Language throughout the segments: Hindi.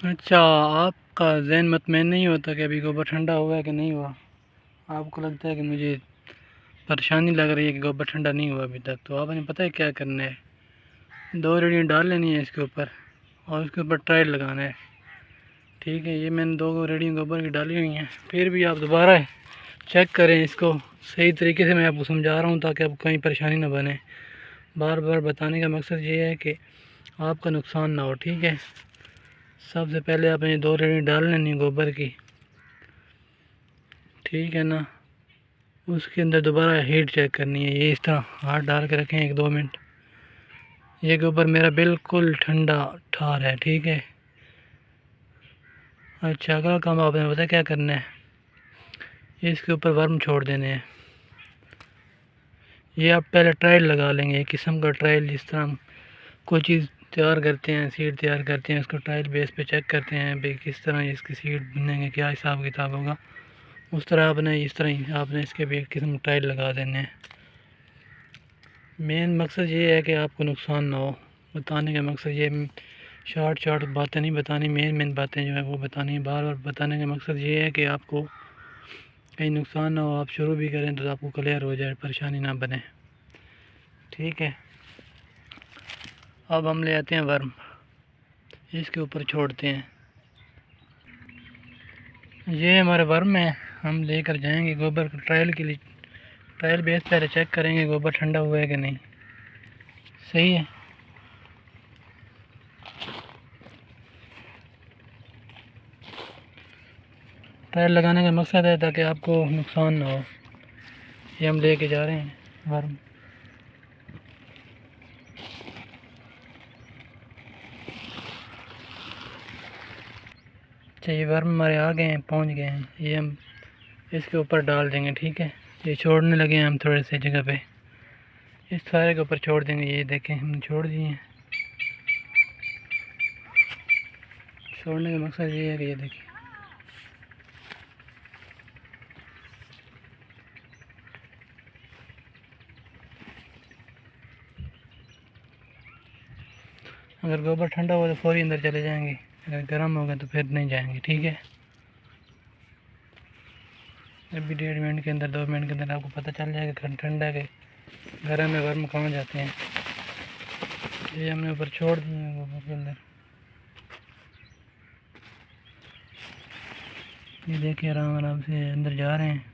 अच्छा, आपका ज़हन मुतमईन नहीं होता कि अभी गोबर ठंडा हुआ है कि नहीं हुआ। आपको लगता है कि मुझे परेशानी लग रही है कि गोबर ठंडा नहीं हुआ अभी तक। तो आपने पता है क्या करना है, 2 रेडियाँ डाल लेनी है इसके ऊपर और उसके ऊपर ट्रायल लगाना है। ठीक है, ये मैंने 2 रेडियाँ गोबर की डाली हुई हैं। फिर भी आप दोबारा चेक करें इसको सही तरीके से। मैं आपको समझा रहा हूँ ताकि आपको कहीं परेशानी ना बने। बार बार बताने का मकसद ये है कि आपका नुकसान ना हो। ठीक है, सबसे पहले आपने 2 रेडी डाल लेनी गोबर की, ठीक है ना। उसके अंदर दोबारा हीट चेक करनी है। ये इस तरह हाथ डाल के रखें 1-2 मिनट। ये गोबर मेरा बिल्कुल ठंडा ठार है, ठीक है। अच्छा, अगला काम आपने पता क्या करना है, इसके ऊपर वर्म छोड़ देने हैं। ये आप पहले ट्रायल लगा लेंगे, एक किस्म का ट्रायल। जिस तरह हम कोई चीज़ तैयार करते हैं, सीड तैयार करते हैं, उसको ट्रायल बेस पे चेक करते हैं भाई किस तरह इसकी सीड बनेंगे, क्या हिसाब किताब होगा। उस तरह आपने इस तरह ही आपने इसके भी एक किस्म ट्रायल लगा देने हैं। मेन मकसद ये है कि आपको नुकसान ना हो। बताने का मकसद ये शॉर्ट बातें नहीं बतानी, मेन बातें जो है वो बतानी है। बार बार बताने का मकसद ये है कि आपको कहीं नुकसान ना हो। आप शुरू भी करें तो आपको क्लियर हो जाए, परेशानी ना बने, ठीक है। अब हम ले आते हैं वर्म, इसके ऊपर छोड़ते हैं। ये हमारे वर्म है, हम लेकर जाएंगे गोबर को ट्रायल के लिए। ट्रायल बेस पहले चेक करेंगे गोबर ठंडा हुआ है कि नहीं। सही है, ट्रायल लगाने का मकसद है ताकि आपको नुकसान ना हो। ये हम लेके जा रहे हैं वर्म। अच्छा, ये वर्म हमारे आ गए हैं, पहुंच गए हैं। ये हम इसके ऊपर डाल देंगे, ठीक है। ये छोड़ने लगे हैं हम थोड़े से जगह पे, इस सारे के ऊपर छोड़ देंगे। ये देखें हम छोड़ दिए हैं। छोड़ने का मकसद ये है कि ये देखिए अगर गोबर ठंडा हो तो फौरी अंदर चले जाएंगे, अगर गर्म होगा तो फिर नहीं जाएंगे, ठीक है। अभी 1.5 मिनट के अंदर 2 मिनट के अंदर आपको पता चल जाएगा ठंडा के गर्म में वर्म कहाँ जाते हैं। ये हमने ऊपर छोड़ दिए हैं गोबर के अंदर। ये देखिए आराम आराम से अंदर जा रहे हैं।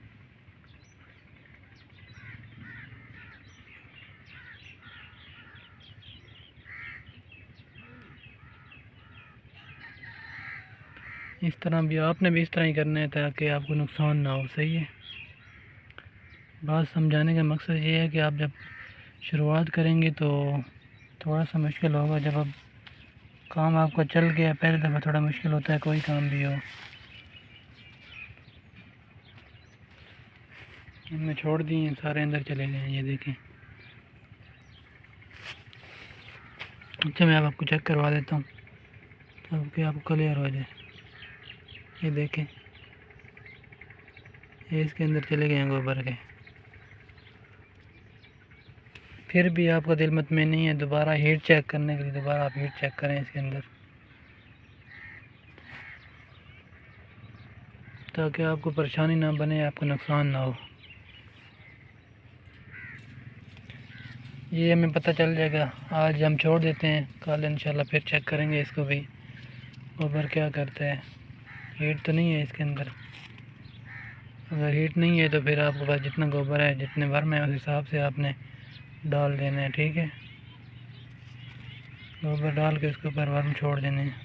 इस तरह भी आपने भी इस तरह ही करना है ताकि आपको नुकसान ना हो, सही है। बात समझाने का मकसद ये है कि आप जब शुरुआत करेंगे तो थोड़ा सा मुश्किल होगा। जब अब काम आपका चल गया, पहले दफ़ा थोड़ा मुश्किल होता है कोई काम भी हो। हमने छोड़ दिए, सारे अंदर चले गए, ये देखें। अच्छा, मैं अब आपको चेक करवा देता हूँ ताकि आपको क्लियर हो जाए। ये देखें, ये इसके अंदर चले गए हैं गोबर के। फिर भी आपका दिल मुतमईन नहीं है, दोबारा हीट चेक करने के लिए दोबारा आप हीट चेक करें इसके अंदर, ताकि आपको परेशानी ना बने, आपको नुकसान ना हो। ये हमें पता चल जाएगा। आज हम छोड़ देते हैं, कल इंशाल्लाह फिर चेक करेंगे इसको भी गोबर क्या करता है। हीट तो नहीं है इसके अंदर। अगर हीट नहीं है तो फिर आपके पास जितना गोबर है, जितने वर्म है, उस हिसाब से आपने डाल देना है, ठीक है। गोबर डाल के उसके ऊपर वर्म छोड़ देने हैं।